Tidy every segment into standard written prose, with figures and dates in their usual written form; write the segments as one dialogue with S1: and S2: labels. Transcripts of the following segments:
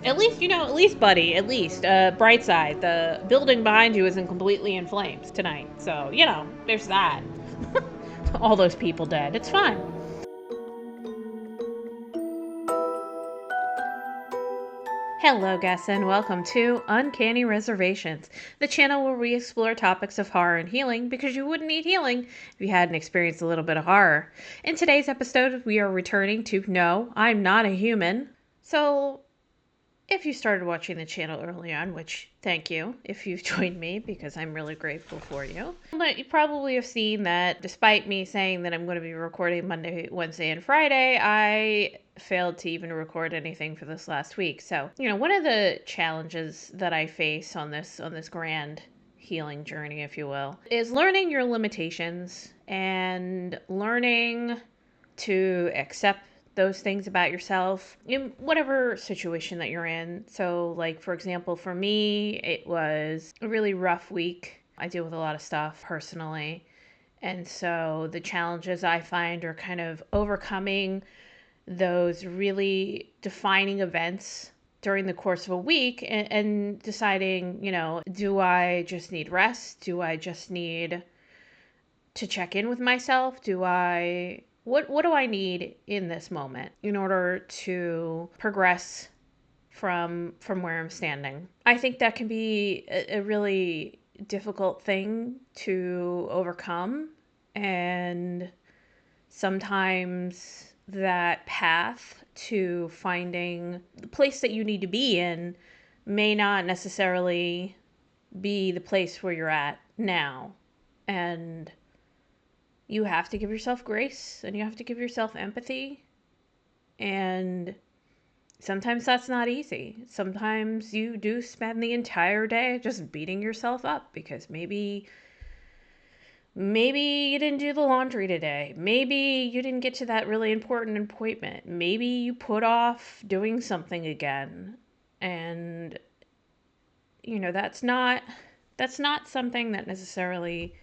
S1: At least, at least, buddy, at least. Bright side, the building behind you isn't completely in flames tonight. So, there's that. All those people dead. It's fine. Hello, guests, and welcome to Uncanny Reservations, the channel where we explore topics of horror and healing because you wouldn't need healing if you hadn't experienced a little bit of horror. In today's episode, we are returning to No, I'm Not a Human. So, if you started watching the channel early on, which thank you if you've joined me because I'm really grateful for you. But you probably have seen that despite me saying that I'm going to be recording Monday, Wednesday, and Friday, I failed to even record anything for this last week. So, one of the challenges that I face on this grand healing journey, if you will, is learning your limitations and learning to accept those things about yourself in whatever situation that you're in. So, like, for example, for me, it was a really rough week. I deal with a lot of stuff personally. And so the challenges I find are kind of overcoming those really defining events during the course of a week and deciding, do I just need rest? Do I just need to check in with myself? What do I need in this moment in order to progress from where I'm standing? I think that can be a really difficult thing to overcome, and sometimes that path to finding the place that you need to be in may not necessarily be the place where you're at now. And you have to give yourself grace and you have to give yourself empathy. And sometimes that's not easy. Sometimes you do spend the entire day just beating yourself up because maybe you didn't do the laundry today. Maybe you didn't get to that really important appointment. Maybe you put off doing something again. And, that's not something that necessarily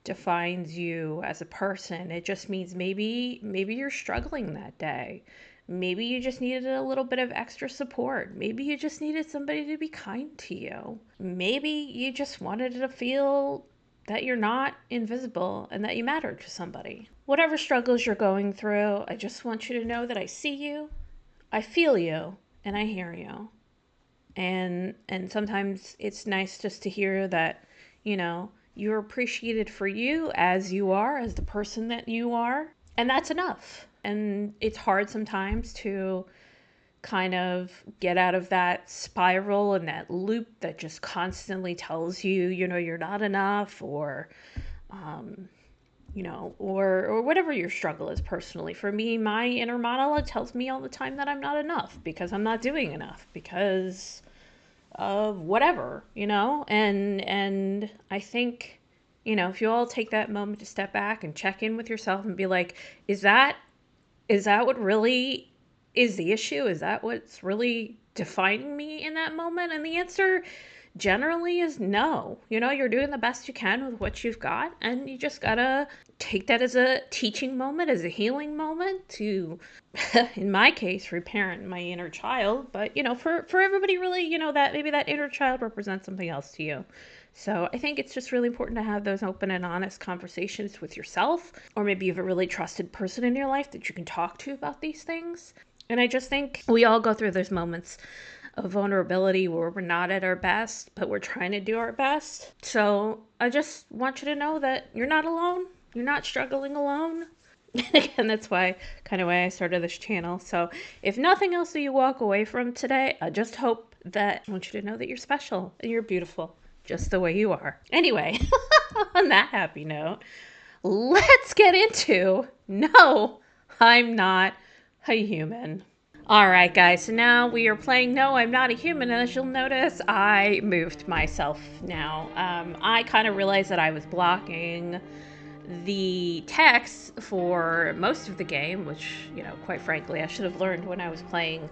S1: defines you as a person. It just means maybe you're struggling that day. Maybe you just needed a little bit of extra support. Maybe you just needed somebody to be kind to you. Maybe you just wanted to feel that you're not invisible and that you matter to somebody. Whatever struggles you're going through, I just want you to know that I see you, I feel you, and I hear you. And sometimes it's nice just to hear that, you're appreciated for you as you are, as the person that you are. And that's enough. And it's hard sometimes to kind of get out of that spiral and that loop that just constantly tells you, you're not enough, or, or whatever your struggle is personally. For me, my inner monologue tells me all the time that I'm not enough because I'm not doing enough because of whatever, and I think, if you all take that moment to step back and check in with yourself and be like, is that what really is the issue? Is that what's really defining me in that moment? And the answer generally is no. You're doing the best you can with what you've got, and you just gotta take that as a teaching moment, as a healing moment to, in my case, reparent my inner child. But, for everybody really, that maybe that inner child represents something else to you. So I think it's just really important to have those open and honest conversations with yourself, or maybe you have a really trusted person in your life that you can talk to about these things. And I just think we all go through those moments of vulnerability where we're not at our best, but we're trying to do our best. So I just want you to know that you're not alone. You're not struggling alone. Again, that's why I started this channel. So if nothing else that you walk away from today, I just hope that I want you to know that you're special and you're beautiful just the way you are. Anyway, on that happy note, let's get into No, I'm Not a Human. All right, guys, so now we are playing No, I'm Not a Human, and as you'll notice, I moved myself now. I kind of realized that I was blocking the text for most of the game, which, quite frankly, I should have learned when I was playing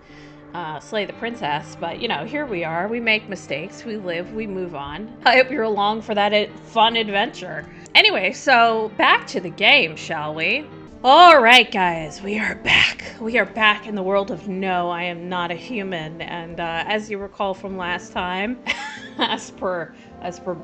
S1: Slay the Princess, but, here we are. We make mistakes, we live, we move on. I hope you're along for that fun adventure. Anyway, so back to the game, shall we? All right, guys, we are back. We are back in the world of no, I am not a human. And as you recall from last time, as per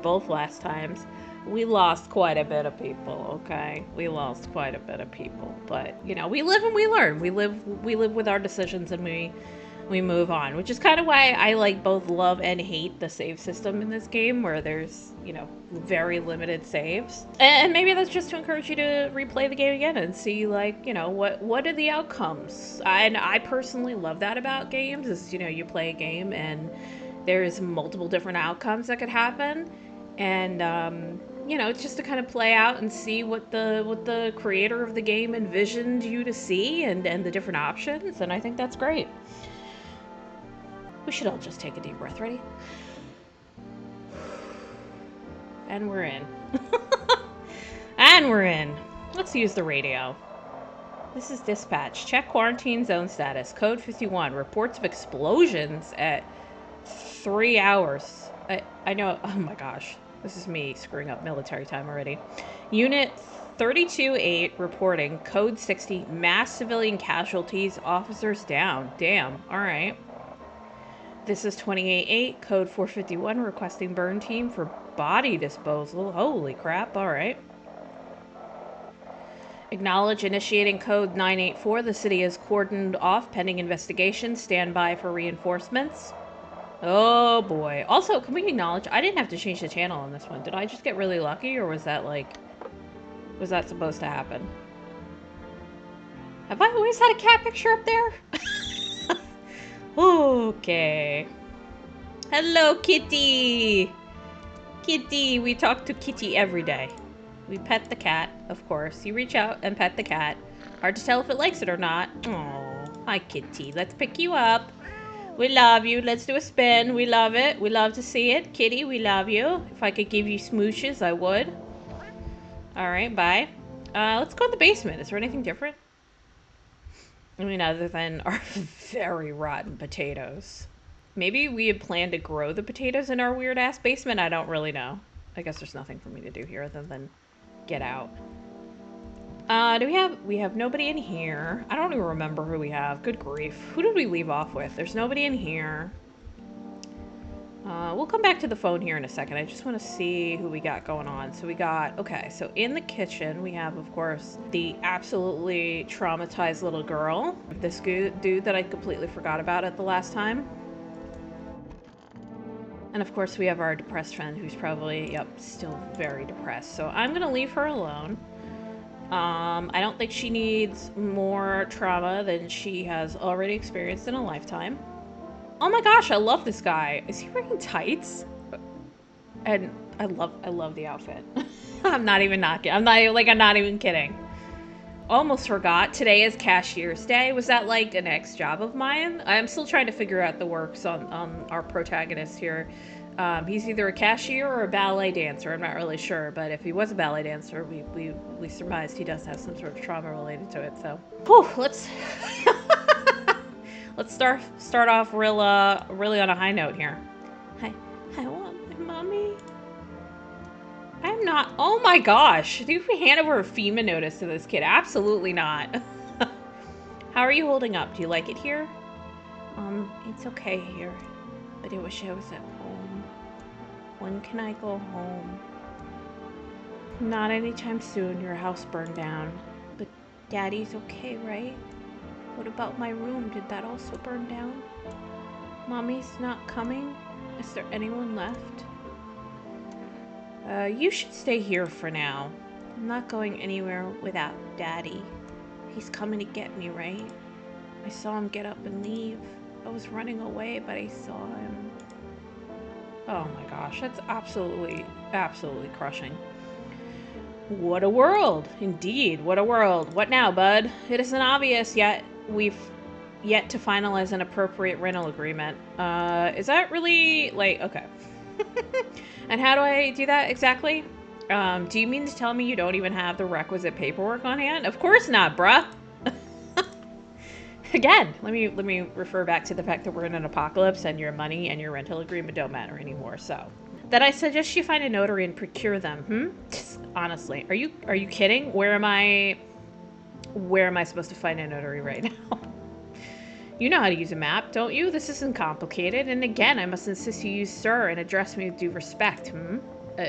S1: both last times, we lost quite a bit of people. Okay, we lost quite a bit of people, but you know, we live and we learn. We live with our decisions, and we move on, which is kind of why I like both love and hate the save system in this game, where there's, you know, very limited saves. And maybe that's just to encourage you to replay the game again and see, like, you know, what are the outcomes. And I personally love that about games, is, you know, you play a game and there's multiple different outcomes that could happen. And you know, it's just to kind of play out and see what the creator of the game envisioned you to see, and the different options, and I think that's great. We should all just take a deep breath. Ready? And we're in. And we're in. Let's use the radio. This is dispatch. Check quarantine zone status. Code 51. Reports of explosions at 3 hours. I know. Oh my gosh. This is me screwing up military time already. Unit 32-8 reporting. Code 60. Mass civilian casualties. Officers down. Damn. All right. This is 28-8, code 451, requesting burn team for body disposal. Holy crap, alright. Acknowledge initiating code 984. The city is cordoned off pending investigation. Stand by for reinforcements. Oh boy. Also, can we acknowledge, I didn't have to change the channel on this one. Did I just get really lucky, or was that like, was that supposed to happen? Have I always had a cat picture up there? Okay. Hello, Kitty. Kitty, we talk to Kitty every day. We pet the cat, of course. You reach out and pet the cat. Hard to tell if it likes it or not. Oh, hi, Kitty. Let's pick you up. We love you. Let's do a spin. We love it. We love to see it. Kitty, we love you. If I could give you smooches, I would. All right, bye. Let's go in the basement. Is there anything different? I mean, other than our very rotten potatoes. Maybe we had planned to grow the potatoes in our weird-ass basement. I don't really know. I guess there's nothing for me to do here other than get out. We have nobody in here. I don't even remember who we have. Good grief. Who did we leave off with? There's nobody in here. We'll come back to the phone here in a second. I just want to see who we got going on. So we got, okay, so in the kitchen, we have, of course, the absolutely traumatized little girl. This dude that I completely forgot about at the last time. And of course, we have our depressed friend who's probably, yep, still very depressed. So I'm going to leave her alone. I don't think she needs more trauma than she has already experienced in a lifetime. Oh my gosh, I love this guy. Is he wearing tights? And I love the outfit. I'm not even kidding. Almost forgot. Today is cashier's day. Was that like an ex job of mine? I'm still trying to figure out the works on our protagonist here. He's either a cashier or a ballet dancer. I'm not really sure, but if he was a ballet dancer, we surmised he does have some sort of trauma related to it. So, whew, let's let's start off really on a high note here. I want my mommy. I'm not. Oh my gosh! Do we hand over a FEMA notice to this kid? Absolutely not. How are you holding up? Do you like it here? It's okay here, but I wish I was at home. When can I go home? Not anytime soon. Your house burned down. But Daddy's okay, right? What about my room? Did that also burn down? Mommy's not coming? Is there anyone left? You should stay here for now. I'm not going anywhere without Daddy. He's coming to get me, right? I saw him get up and leave. I was running away, but I saw him. Oh my gosh, that's absolutely crushing. What a world. Indeed, what a world. What now, bud? It isn't obvious yet. We've yet to finalize an appropriate rental agreement. Is that really, like, okay. And how do I do that exactly? Do you mean to tell me you don't even have the requisite paperwork on hand? Of course not, bruh. Again, let me refer back to the fact that we're in an apocalypse and your money and your rental agreement don't matter anymore. So, that I suggest you find a notary and procure them. Honestly, are you kidding? Where am I Where am I supposed to find a notary right now? You know how to use a map, don't you? This isn't complicated. And again, I must insist you use sir and address me with due respect. Uh,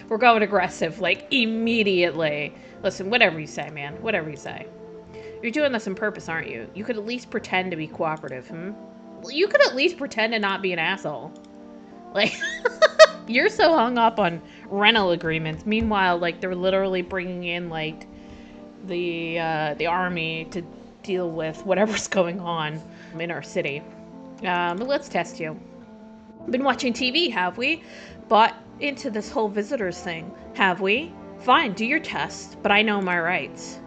S1: We're going aggressive, like, immediately. Listen, whatever you say, man. Whatever you say. You're doing this on purpose, aren't you? You could at least pretend to be cooperative, Well, you could at least pretend to not be an asshole. Like, you're so hung up on rental agreements. Meanwhile, like, they're literally bringing in, like, the army to deal with whatever's going on in our city. But let's test you. Been watching TV, have we? Bought into this whole visitors thing, have we? Fine, do your test, but I know my rights.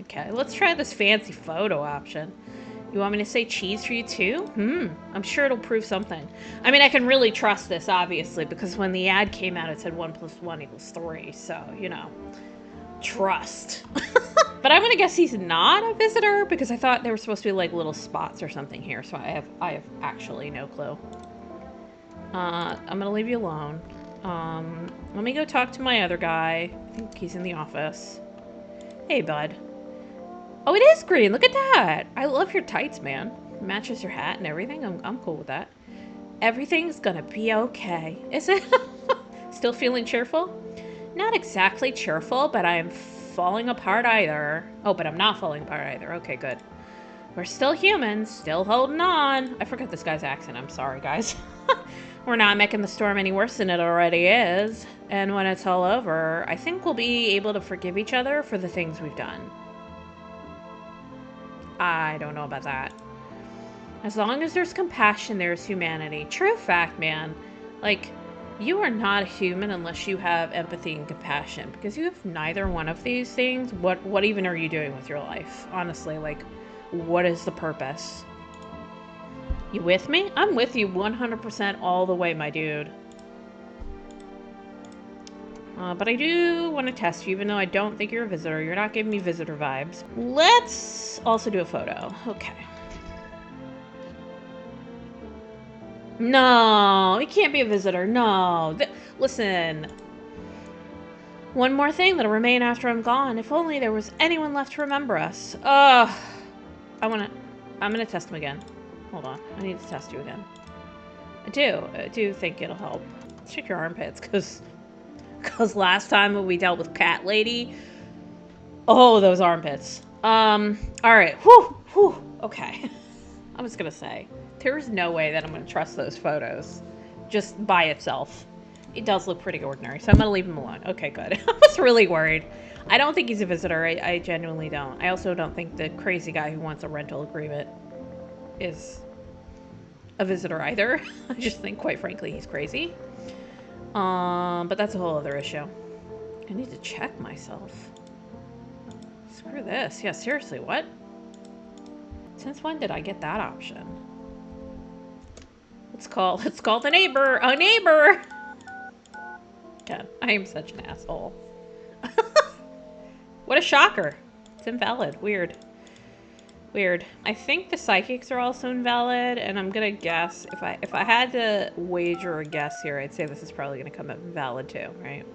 S1: Okay, let's try this fancy photo option. You want me to say cheese for you too? I'm sure it'll prove something. I mean, I can really trust this, obviously, because when the ad came out, it said 1 + 1 = 3. So, you know, trust. But I'm gonna guess he's not a visitor because I thought there were supposed to be like little spots or something here. So I have actually no clue. I'm gonna leave you alone. Let me go talk to my other guy. I think he's in the office. Hey, bud. Oh, it is green. Look at that. I love your tights, man. It matches your hat and everything. I'm cool with that. Everything's gonna be okay. Is it? Still feeling cheerful? Not exactly cheerful, but I am falling apart either. Oh, but I'm not falling apart either. Okay, good. We're still humans, still holding on. I forgot this guy's accent. I'm sorry, guys. We're not making the storm any worse than it already is. And when it's all over, I think we'll be able to forgive each other for the things we've done. I don't know about that. As long as there's compassion, there's humanity. True fact, man. Like, you are not a human unless you have empathy and compassion. Because you have neither one of these things. What even are you doing with your life? Honestly, like, what is the purpose? You with me? I'm with you 100% all the way, my dude. But I do want to test you, even though I don't think you're a visitor. You're not giving me visitor vibes. Let's also do a photo. Okay. No, he can't be a visitor. No. Listen. One more thing that'll remain after I'm gone. If only there was anyone left to remember us. I'm gonna test him again. Hold on. I need to test you again. I do think it'll help. Let's check your armpits, because last time when we dealt with Cat Lady, oh, those armpits. Alright. Whew. Okay. I was gonna say, there's no way that I'm gonna trust those photos just by itself. It does look pretty ordinary, so I'm gonna leave him alone. Okay, good. I was really worried. I don't think he's a visitor. I genuinely don't. I also don't think the crazy guy who wants a rental agreement is a visitor either. I just think, quite frankly, he's crazy. But that's a whole other issue. I need to check myself. Screw this. Yeah, seriously, what? Since when did I get that option? Let's call the neighbor. A neighbor! God, I am such an asshole. What a shocker. It's invalid. Weird. I think the psychics are also invalid, and I'm gonna guess, if I had to wager a guess here, I'd say this is probably gonna come up invalid too, right?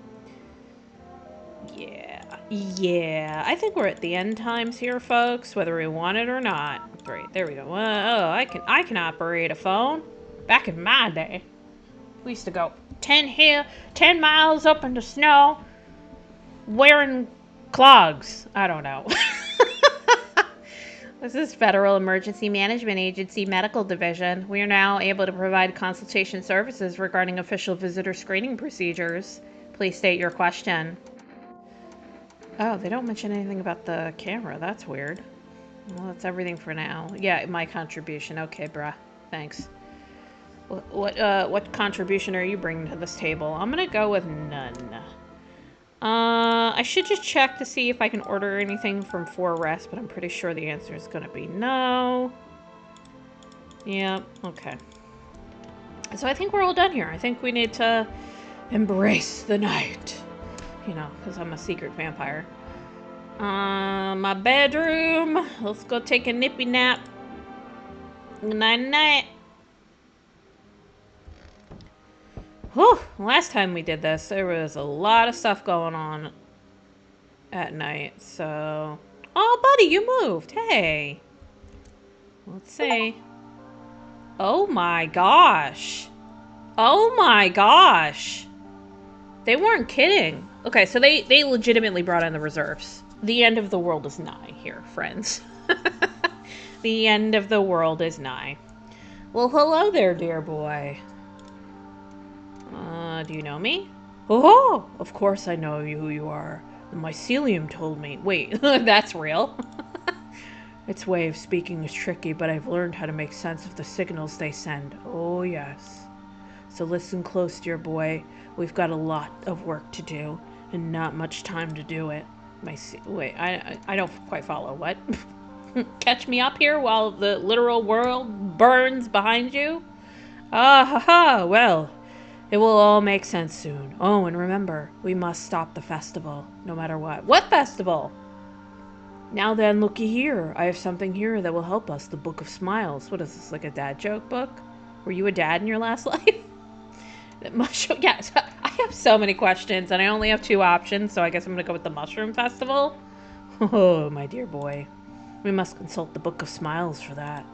S1: Yeah, I think we're at the end times here, folks, whether we want it or not. Great, there we go. Oh, I can operate a phone. Back in my day, we used to go 10 miles up in the snow, wearing clogs. I don't know. This is Federal Emergency Management Agency Medical Division. We are now able to provide consultation services regarding official visitor screening procedures. Please state your question. Oh, they don't mention anything about the camera. That's weird. Well, that's everything for now. Yeah, my contribution. Okay, bruh. Thanks. What contribution are you bringing to this table? I'm gonna go with none. I should just check to see if I can order anything from 4Rest, but I'm pretty sure the answer is gonna be no. Yeah, okay. So I think we're all done here. I think we need to embrace the night. You know, because I'm a secret vampire. My bedroom. Let's go take a nippy nap. Night-night. Whew, last time we did this, there was a lot of stuff going on. at night. So, oh, buddy, you moved. Hey, let's see. Oh my gosh. Oh my gosh. They weren't kidding. Okay, so they legitimately brought in the reserves. The end of the world is nigh here, friends. The end of the world is nigh. Well, hello there, dear boy. Do you know me? Oh, of course I know who you are. The mycelium told me. Wait, that's real? Its way of speaking is tricky, but I've learned how to make sense of the signals they send. Oh, yes. So listen close, dear boy. We've got a lot of work to do, and not much time to do it. Wait, I don't quite follow. What? Catch me up here while the literal world burns behind you? Ah, ha, ha, well, it will all make sense soon. Oh, and remember, we must stop the festival, no matter what. What festival? Now then, looky here. I have something here that will help us. The Book of Smiles. What is this, like a dad joke book? Were you a dad in your last life? Mushroom. Yes, I have so many questions, and I only have 2 options, so I guess I'm going to go with the Mushroom Festival. Oh, my dear boy. We must consult the Book of Smiles for that.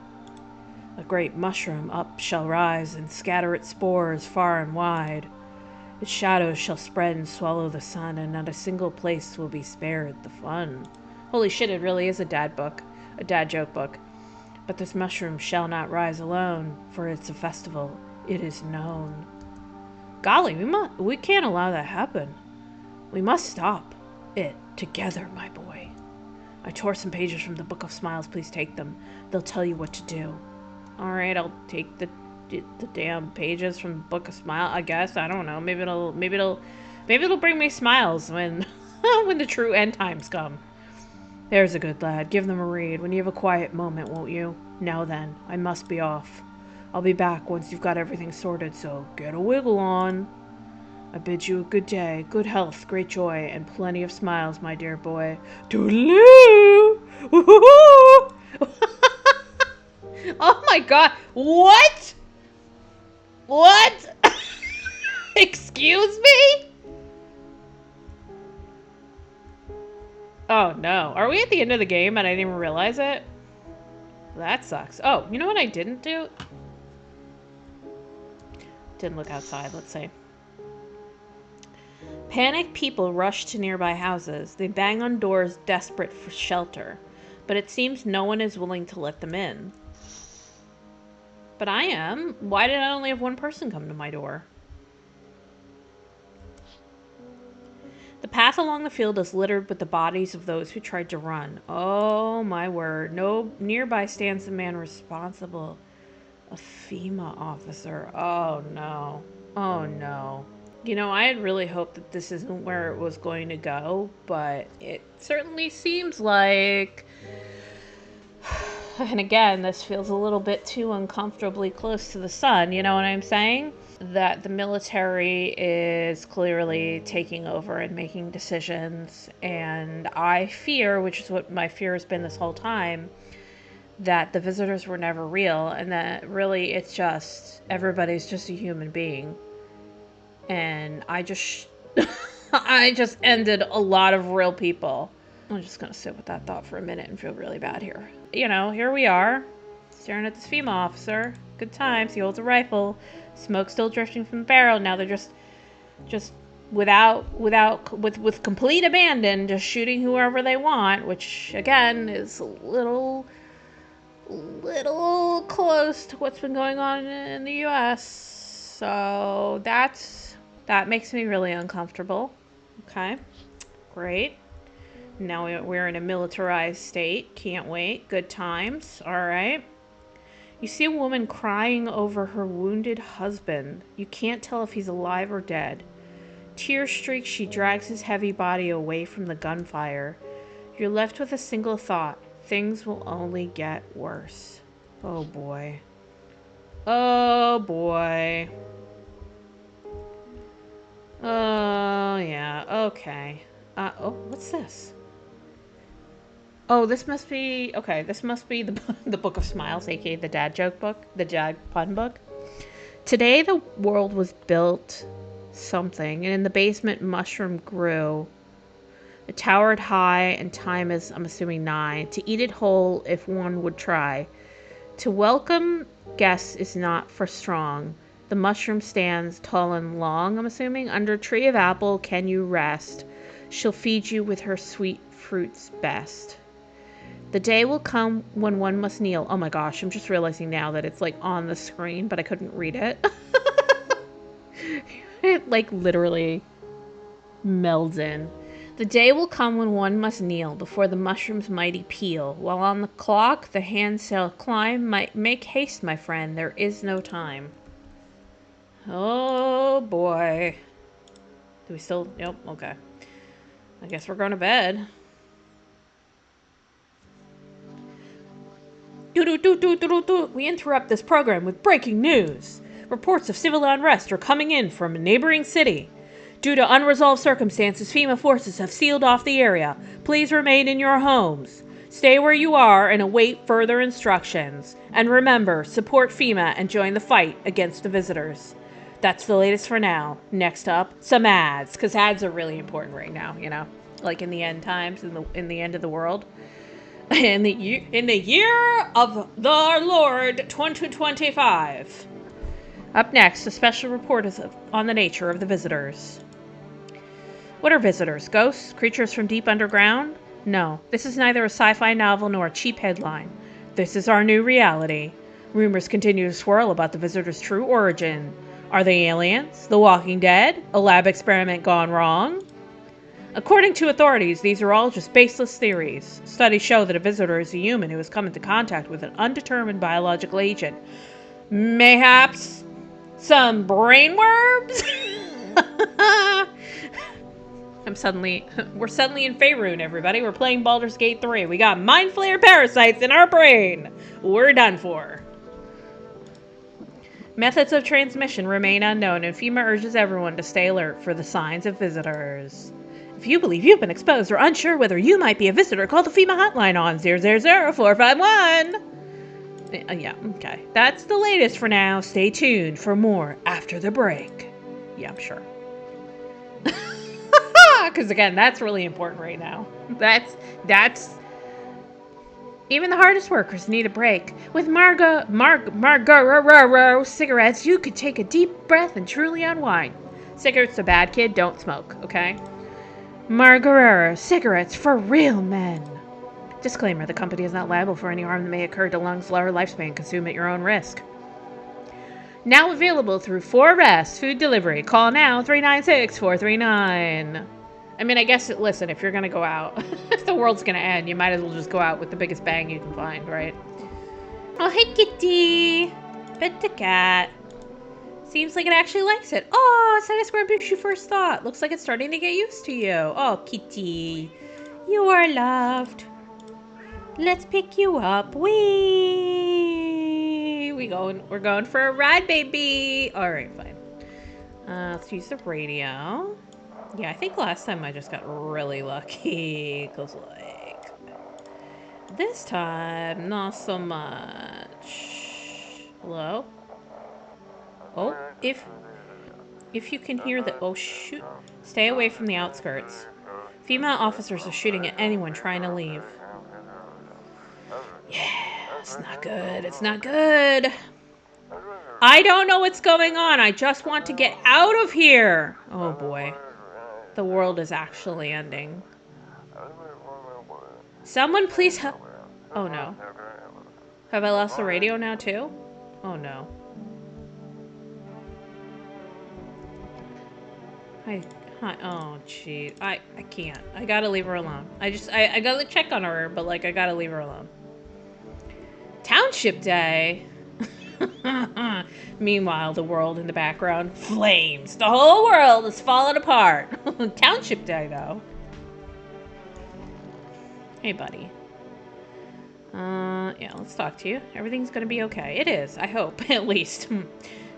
S1: A great mushroom up shall rise and scatter its spores far and wide. Its shadows shall spread and swallow the sun, and not a single place will be spared the fun. Holy shit, it really is a dad book. A dad joke book. But this mushroom shall not rise alone, for it's a festival. It is known. Golly, we can't allow that happen. We must stop it together, my boy. I tore some pages from the Book of Smiles. Please take them. They'll tell you what to do. Alright, I'll take the damn pages from the Book of Smiles, I guess. I don't know. Maybe it'll bring me smiles when when the true end times come. There's a good lad. Give them a read when you have a quiet moment, won't you? Now then, I must be off. I'll be back once you've got everything sorted, so get a wiggle on. I bid you a good day, good health, great joy, and plenty of smiles, my dear boy. Toodaloo! Oh my god. What? What? Excuse me? Oh no. Are we at the end of the game and I didn't even realize it? That sucks. Oh, you know what I didn't do? Didn't look outside. Let's see. Panicked people rush to nearby houses. They bang on doors, desperate for shelter. But it seems no one is willing to let them in. But I am. Why did I only have 1 person come to my door? The path along the field is littered with the bodies of those who tried to run. Oh my word. No, nearby stands the man responsible. A FEMA officer. Oh no. Oh no. You know, I had really hoped that this isn't where it was going to go, but it certainly seems like... And again, this feels a little bit too uncomfortably close to the sun, you know what I'm saying? That the military is clearly taking over and making decisions, and I fear, which is what my fear has been this whole time, that the visitors were never real, and that really it's just, everybody's just a human being. And I just, I just ended a lot of real people. I'm just gonna sit with that thought for a minute and feel really bad here. You know, here we are, staring at this FEMA officer. Good times. He holds a rifle. Smoke still drifting from the barrel. Now they're just with complete abandon, just shooting whoever they want, which again is a little close to what's been going on in the U.S. So that makes me really uncomfortable. Okay, great. Now we're in a militarized state. Can't wait. Good times. All right. You see a woman crying over her wounded husband. You can't tell if he's alive or dead. Tear-streaked, she drags his heavy body away from the gunfire. You're left with a single thought. Things will only get worse. Oh boy. Oh boy. Oh yeah, okay. Oh, what's this? Oh, this must be, okay, this must be the Book of Smiles, aka the dad joke book, the dad pun book. Today the world was built something, and in the basement mushroom grew. A towered high, and time is, I'm assuming, nigh. To eat it whole if one would try. To welcome guests is not for strong. The mushroom stands tall and long, I'm assuming. Under a tree of apple can you rest. She'll feed you with her sweet fruits best. The day will come when one must kneel. Oh my gosh, I'm just realizing now that it's like on the screen, but I couldn't read it. It like literally melds in. The day will come when one must kneel before the mushroom's mighty peel. While on the clock the hands shall climb, make haste, my friend, there is no time. Oh boy. Do we still? Nope, okay. I guess we're going to bed. We interrupt this program with breaking news. Reports of civil unrest are coming in from a neighboring city. Due to unresolved circumstances, FEMA forces have sealed off the area. Please remain in your homes. Stay where you are and await further instructions. And remember, support FEMA and join the fight against the visitors. That's the latest for now. Next up, some ads, because ads are really important right now, you know, like in the end times, in the end of the world. In the year of the Lord 2025. Up next, a special report is on the nature of the visitors. What are visitors? Ghosts? Creatures from deep underground? No, this is neither a sci-fi novel nor a cheap headline. This is our new reality. Rumors continue to swirl about the visitors' true origin. Are they aliens? The Walking Dead? A lab experiment gone wrong? According to authorities, these are all just baseless theories. Studies show that a visitor is a human who has come into contact with an undetermined biological agent. Mayhaps some brainworms? We're suddenly in Faerun, everybody. We're playing Baldur's Gate 3. We got mind flayer parasites in our brain. We're done for. Methods of transmission remain unknown, and FEMA urges everyone to stay alert for the signs of visitors. If you believe you've been exposed or unsure whether you might be a visitor, call the FEMA hotline on 000-451. Yeah, okay. That's the latest for now. Stay tuned for more after the break. Yeah, I'm sure. Because again, that's really important right now. That's even the hardest workers need a break. With Marlboro cigarettes, you could take a deep breath and truly unwind. Cigarettes, a bad kid, don't smoke, okay? Marlboro cigarettes for real men. Disclaimer, the company is not liable for any harm that may occur to lungs, liver, lifespan. Consume at your own risk. Now available through 4Rest Food Delivery. Call now, 396-439. I mean, I guess, listen, if you're going to go out, if the world's going to end, you might as well just go out with the biggest bang you can find, right? Oh, hey, kitty. Pet the cat. Seems like it actually likes it. Oh, it's nice where you first thought. Looks like it's starting to get used to you. Oh, kitty. You are loved. Let's pick you up. We're going for a ride, baby. All right, fine. Let's use the radio. Yeah, I think last time I just got really lucky. Because, like, this time, not so much. Hello? Oh, if you can hear the... Oh, shoot. Stay away from the outskirts. Female officers are shooting at anyone trying to leave. Yeah, it's not good. It's not good. I don't know what's going on. I just want to get out of here. Oh, boy. The world is actually ending. Someone please help. Oh, no. Have I lost the radio now, too? Oh, no. Hi. Oh, gee. I can't. I gotta leave her alone. I gotta check on her, but, like, I gotta leave her alone. Township Day. Meanwhile, the world in the background flames. The whole world is falling apart. Township Day, though. Hey, buddy. Yeah, let's talk to you. Everything's gonna be okay. It is, I hope, at least.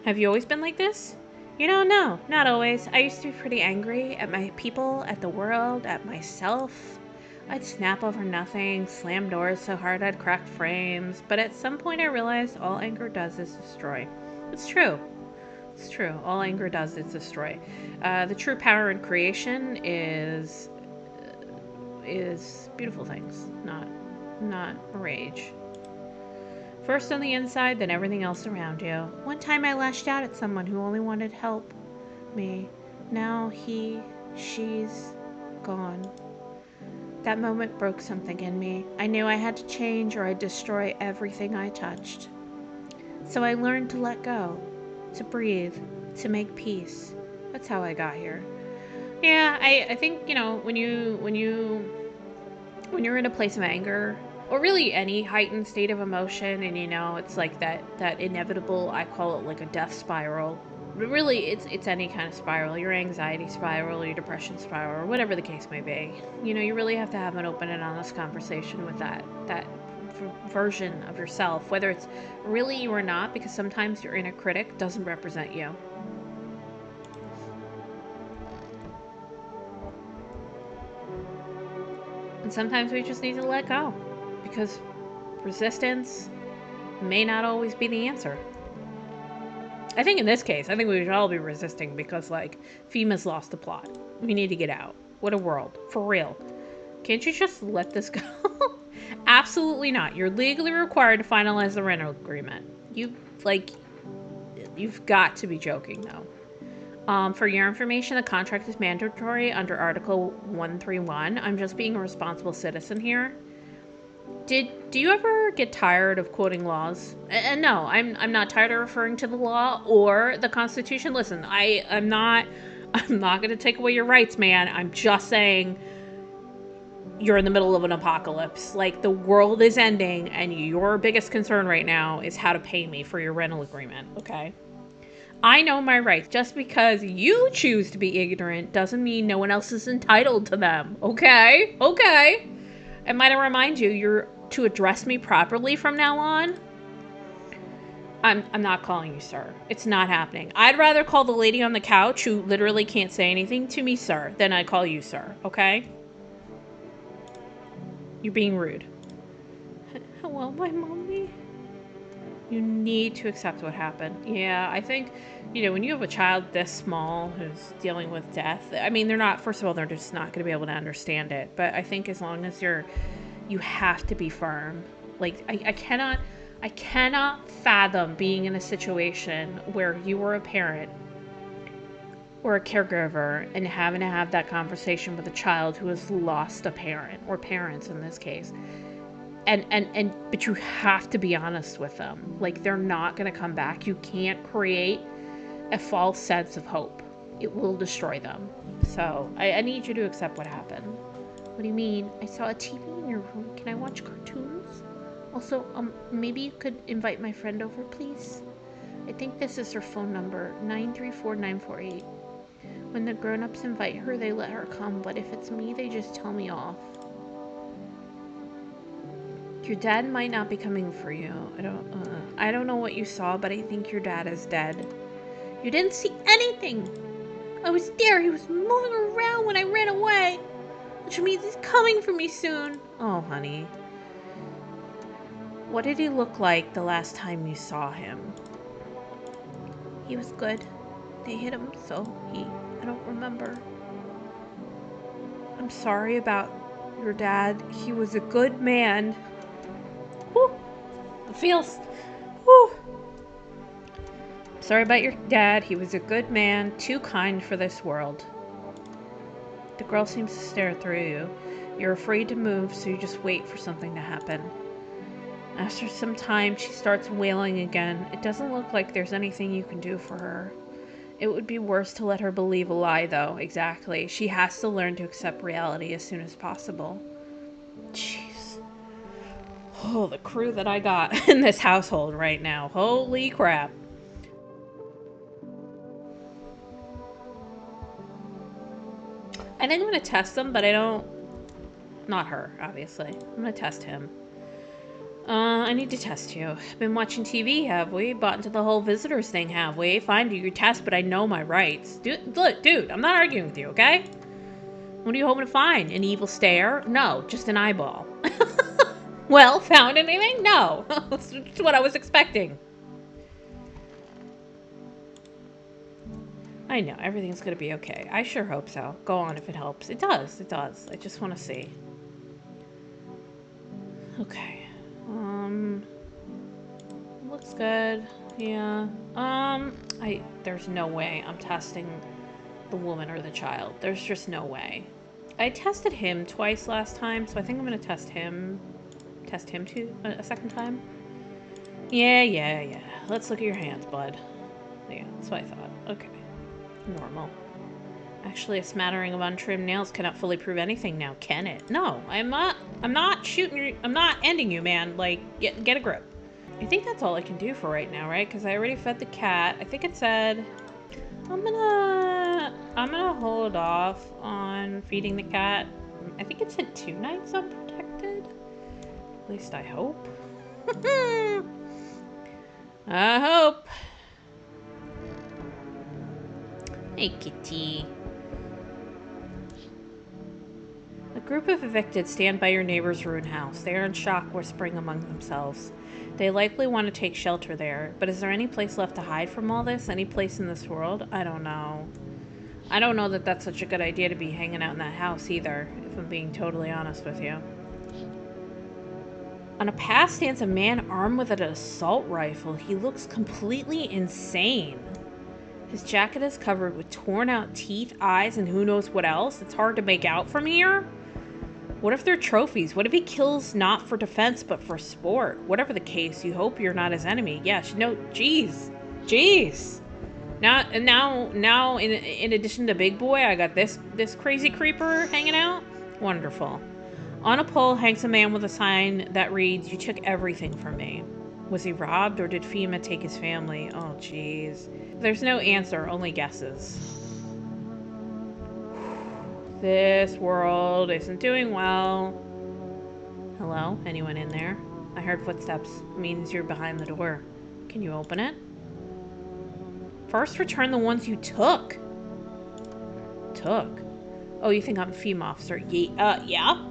S1: Have you always been like this? You know, no, not always. I used to be pretty angry at my people, at the world, at myself. I'd snap over nothing, slam doors so hard I'd crack frames, but at some point I realized all anger does is destroy. It's true. It's true. All anger does is destroy. The true power in creation is is beautiful things, not rage. First on the inside, then everything else around you. One time I lashed out at someone who only wanted to help me. Now she's gone. That moment broke something in me. I knew I had to change or I'd destroy everything I touched. So I learned to let go, to breathe, to make peace. That's how I got here. Yeah, I think, when you're in a place of anger, or really any heightened state of emotion, and it's like that inevitable, I call it like a death spiral. But really, it's any kind of spiral, your anxiety spiral, your depression spiral, or whatever the case may be. You really have to have an open and honest conversation with that version of yourself, whether it's really you or not, because sometimes your inner critic doesn't represent you. And sometimes we just need to let go, because resistance may not always be the answer. I think in this case, I think we should all be resisting because, like, FEMA's lost the plot. We need to get out. What a world. For real. Can't you just let this go? Absolutely not. You're legally required to finalize the rental agreement. You've got to be joking, though. For your information, the contract is mandatory under Article 131. I'm just being a responsible citizen here. Do you ever get tired of quoting laws? And no, I'm not tired of referring to the law or the Constitution. Listen, I'm not going to take away your rights, man. I'm just saying you're in the middle of an apocalypse. Like, the world is ending, and your biggest concern right now is how to pay me for your rental agreement, okay? I know my rights. Just because you choose to be ignorant doesn't mean no one else is entitled to them, okay? Okay. And might I remind you, you're to address me properly from now on. I'm not calling you sir. It's not happening. I'd rather call the lady on the couch who literally can't say anything to me sir than I call you sir, okay? You're being rude. Hello, my mommy. You need to accept what happened. Yeah, I think, when you have a child this small who's dealing with death, I mean, first of all, they're just not going to be able to understand it. But I think as long as you have to be firm. Like, I cannot fathom being in a situation where you were a parent or a caregiver and having to have that conversation with a child who has lost a parent, or parents in this case. But you have to be honest with them. Like, they're not going to come back. You can't create a false sense of hope. It will destroy them. So I need you to accept what happened. What do you mean? I saw a TV in your room. Can I watch cartoons? Also, maybe you could invite my friend over, please? I think this is her phone number, 934-948. When the grown-ups invite her, they let her come, but if it's me, they just tell me off. Your dad might not be coming for you. I don't know what you saw, but I think your dad is dead. You didn't see anything! I was there. He was moving around when I ran away. Which means he's coming for me soon. Oh, honey. What did he look like the last time you saw him? He was good. They hit him, so I don't remember. I'm sorry about your dad. He was a good man. Whew. It feels... Whew. Sorry about your dad. He was a good man, too kind for this world. The girl seems to stare through you. You're afraid to move, so you just wait for something to happen. After some time, she starts wailing again. It doesn't look like there's anything you can do for her. It would be worse to let her believe a lie, though. Exactly. She has to learn to accept reality as soon as possible. Jeez. Oh, the crew that I got in this household right now. Holy crap. I think I'm going to test them, but I don't... Not her, obviously. I'm going to test him. I need to test you. Been watching TV, have we? Bought into the whole visitors thing, have we? Fine, do your test, but I know my rights. Look, dude, I'm not arguing with you, okay? What are you hoping to find? An evil stare? No, just an eyeball. Well, found anything? No. That's what I was expecting. I know, everything's gonna be okay. I sure hope so. Go on if it helps. It does. I just want to see. Okay. Looks good. Yeah. There's no way I'm testing the woman or the child. There's just no way. I tested him twice last time, so I think I'm gonna test him too a second time. Yeah. Let's look at your hands, bud. Yeah, that's what I thought. Okay. Normal. Actually, a smattering of untrimmed nails cannot fully prove anything now, can it? No, I'm not shooting you. I'm not ending you, man. Like, get a grip. I think that's all I can do for right now, right? Because I already fed the cat. I think it said I'm gonna hold off on feeding the cat. I think it said 2 nights unprotected. At least I hope. I hope. Hey, kitty. A group of evicted stand by your neighbor's ruined house. They are in shock, whispering among themselves. They likely want to take shelter there, but is there any place left to hide from all this? Any place in this world? I don't know. I don't know that that's such a good idea to be hanging out in that house either, if I'm being totally honest with you. On a path stands a man armed with an assault rifle. He looks completely insane. His jacket is covered with torn out teeth, eyes, and who knows what else. It's hard to make out from here. What if they're trophies? What if he kills not for defense but for sport? Whatever the case, you hope you're not his enemy. Yes, no, jeez. Now, in addition to Big Boy, I got this crazy creeper hanging out. Wonderful. On a pole hangs a man with a sign that reads, "You took everything from me." Was he robbed, or did FEMA take his family? Oh, jeez. There's no answer, only guesses. This world isn't doing well. Hello? Anyone in there? I heard footsteps. Means you're behind the door. Can you open it? First, return the ones you took. Took? Oh, you think I'm a FEMA officer? Yeah?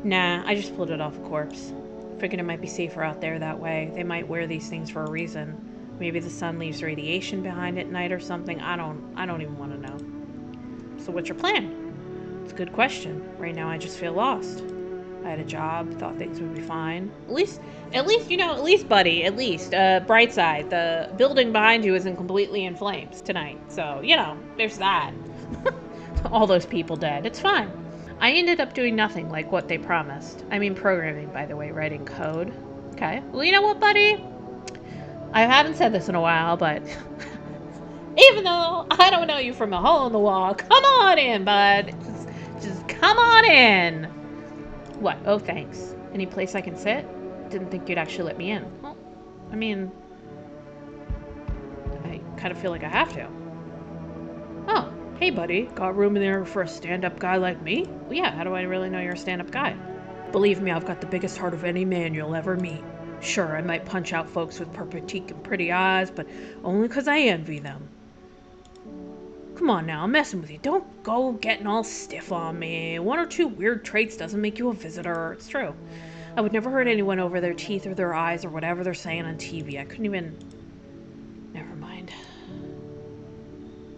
S1: Nah, I just pulled it off a corpse. Figured it might be safer out there that way. They might wear these things for a reason. Maybe the sun leaves radiation behind at night or something. I don't even want to know. So what's your plan? It's a good question. Right now I just feel lost. I had a job, thought things would be fine. At least, buddy, bright side. The building behind you isn't completely in flames tonight. So, there's that. All those people dead. It's fine. I ended up doing nothing like what they promised. I mean programming, by the way, writing code. Okay. Well, you know what, buddy? I haven't said this in a while, but even though I don't know you from a hole in the wall, come on in, bud. Just come on in. What? Oh, thanks. Any place I can sit? Didn't think you'd actually let me in. Well, I mean, I kind of feel like I have to. Oh, hey, buddy. Got room in there for a stand-up guy like me? Well, yeah, how do I really know you're a stand-up guy? Believe me, I've got the biggest heart of any man you'll ever meet. Sure, I might punch out folks with purple-cheek and pretty eyes, but only 'cause I envy them. Come on now, I'm messing with you. Don't go getting all stiff on me. 1 or 2 weird traits doesn't make you a visitor. It's true. I would never hurt anyone over their teeth or their eyes or whatever they're saying on TV. I couldn't even... Never mind.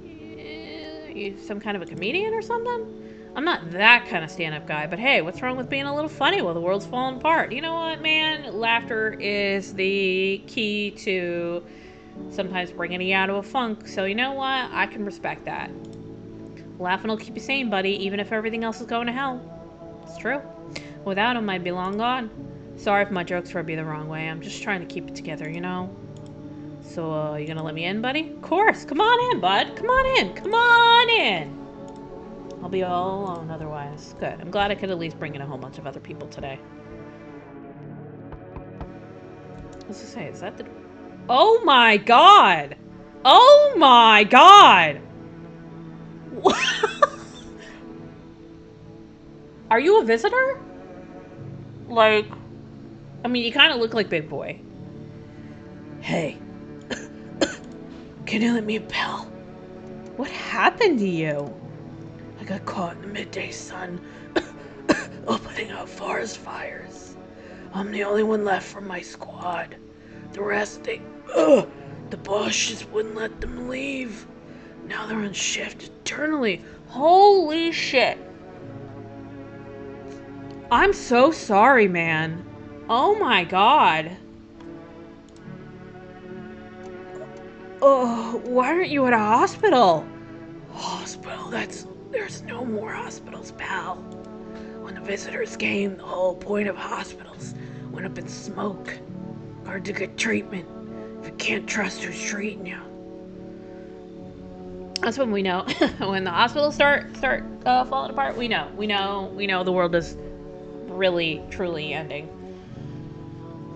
S1: You some kind of a comedian or something? I'm not that kind of stand-up guy, but hey, what's wrong with being a little funny while the world's falling apart? You know what, man? Laughter is the key to sometimes bringing you out of a funk, so you know what? I can respect that. Laughing will keep you sane, buddy, even if everything else is going to hell. It's true. Without him, I'd be long gone. Sorry if my jokes rub you the wrong way. I'm just trying to keep it together, you know? So, you gonna let me in, buddy? Of course. Come on in, bud. Come on in. Come on in. I'll be all alone otherwise. Good. I'm glad I could at least bring in a whole bunch of other people today. What's it say? Is that the... Oh my god! Oh my god! Are you a visitor? Like, I mean, you kind of look like Big Boy. Hey. Can you let me in, pal? What happened to you? I got caught in the midday sun, opening out forest fires. I'm the only one left from my squad. The rest, the boss just wouldn't let them leave. Now they're on shift eternally. Holy shit. I'm so sorry, man. Oh my god. Oh, why aren't you at a hospital? Hospital? There's no more hospitals, pal. When the visitors came, the whole point of hospitals went up in smoke. Hard to get treatment if you can't trust who's treating you. That's when we know. When the hospitals start falling apart, we know the world is really, truly ending.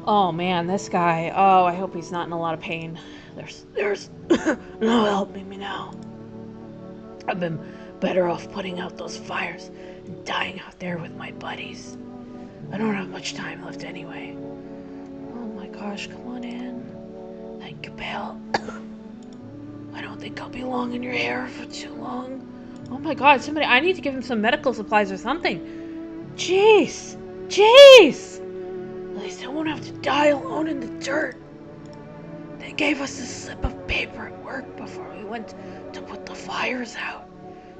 S1: Oh man, this guy. Oh, I hope he's not in a lot of pain. There's no helping me now. I've been better off putting out those fires and dying out there with my buddies. I don't have much time left anyway. Oh my gosh, come on in. Thank you, pal. I don't think I'll be long in your hair for too long. Oh my god, I need to give him some medical supplies or something. Jeez. At least I won't have to die alone in the dirt. They gave us a slip of paper at work before we went to put the fires out.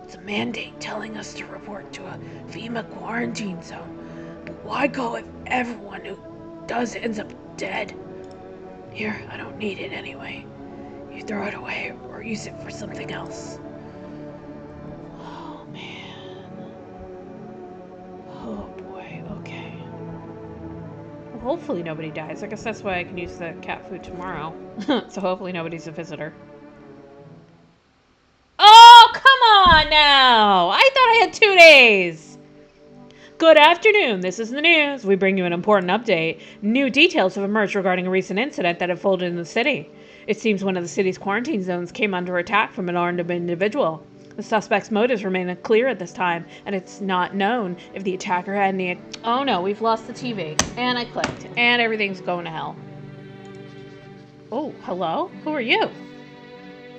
S1: It's a mandate telling us to report to a FEMA quarantine zone. But why go if everyone who does ends up dead? Here, I don't need it anyway. You throw it away or use it for something else. Oh, man. Oh, boy. Okay. Well, hopefully nobody dies. I guess that's why I can use the cat food tomorrow. So hopefully nobody's a visitor. Oh, come on now! I thought I had 2 days! Good afternoon, this is the news. We bring you an important update. New details have emerged regarding a recent incident that unfolded in the city. It seems one of the city's quarantine zones came under attack from an armed individual. The suspect's motives remain unclear at this time, and it's not known if the attacker had any... Oh no, we've lost the TV. And I clicked. And everything's going to hell. Oh, hello? Who are you?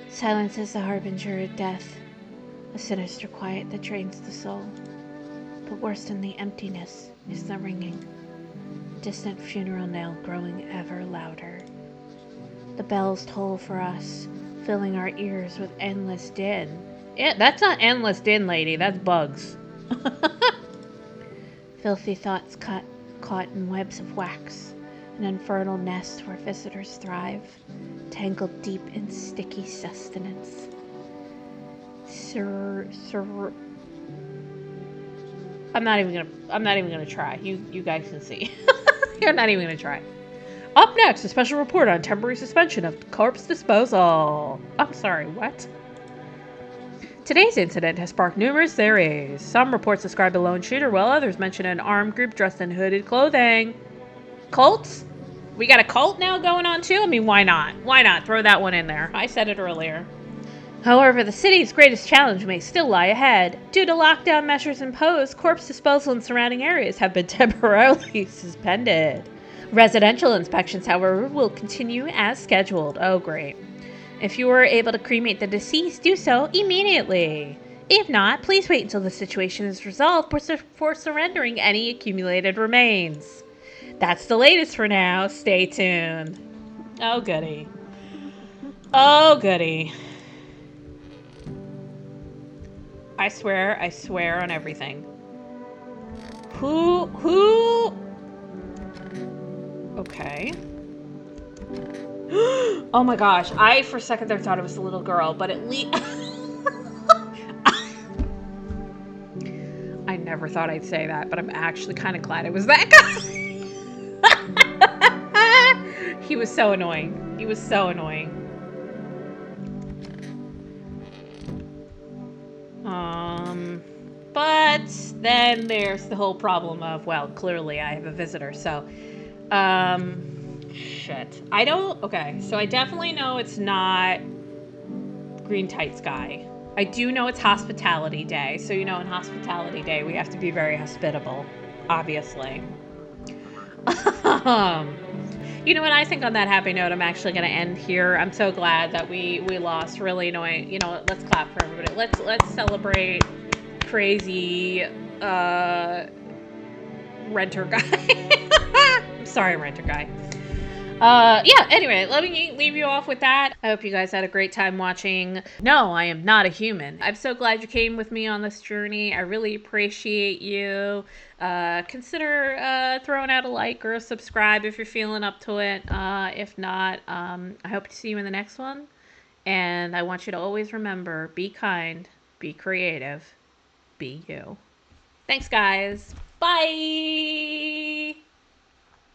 S2: Silence is the harbinger of death. A sinister quiet that drains the soul. But worse than the emptiness is the ringing. Distant funeral knell growing ever louder. The bells toll for us, filling our ears with endless din.
S1: Yeah, that's not endless din, lady. That's bugs.
S2: Filthy thoughts caught in webs of wax. An infernal nest where visitors thrive, tangled deep in sticky sustenance.
S1: I'm not even gonna try. You guys can see. You're not even gonna try. Up next, a special report on temporary suspension of corpse disposal. I'm sorry, what? Today's incident has sparked numerous theories. Some reports describe a lone shooter, while others mention an armed group dressed in hooded clothing. Cults? We got a cult now going on too? I mean, why not? Why not? Throw that one in there. I said it earlier. However, the city's greatest challenge may still lie ahead. Due to lockdown measures imposed, corpse disposal in surrounding areas have been temporarily suspended. Residential inspections, however, will continue as scheduled. Oh, great. If you are able to cremate the deceased, do so immediately. If not, please wait until the situation is resolved before surrendering any accumulated remains. That's the latest for now. Stay tuned. Oh, goody. Oh, goody. I swear on everything. Who? Okay. Oh my gosh, I for a second there thought it was a little girl, but at least... I never thought I'd say that, but I'm actually kind of glad it was that guy. He was so annoying. He was so annoying. But then there's the whole problem of, well, clearly I have a visitor, so, shit. Okay, so I definitely know it's not Green Tights guy. I do know it's Hospitality Day, so in Hospitality Day we have to be very hospitable, obviously. And I think on that happy note, I'm actually going to end here. I'm so glad that we lost really annoying, let's clap for everybody. Let's celebrate crazy, renter guy. I'm sorry, renter guy. Yeah, anyway, let me leave you off with that. I hope you guys had a great time watching. No, I am not a human. I'm so glad you came with me on this journey. I really appreciate you. Consider throwing out a like or a subscribe if you're feeling up to it. If not, I hope to see you in the next one. And I want you to always remember, be kind, be creative, be you. Thanks, guys. Bye.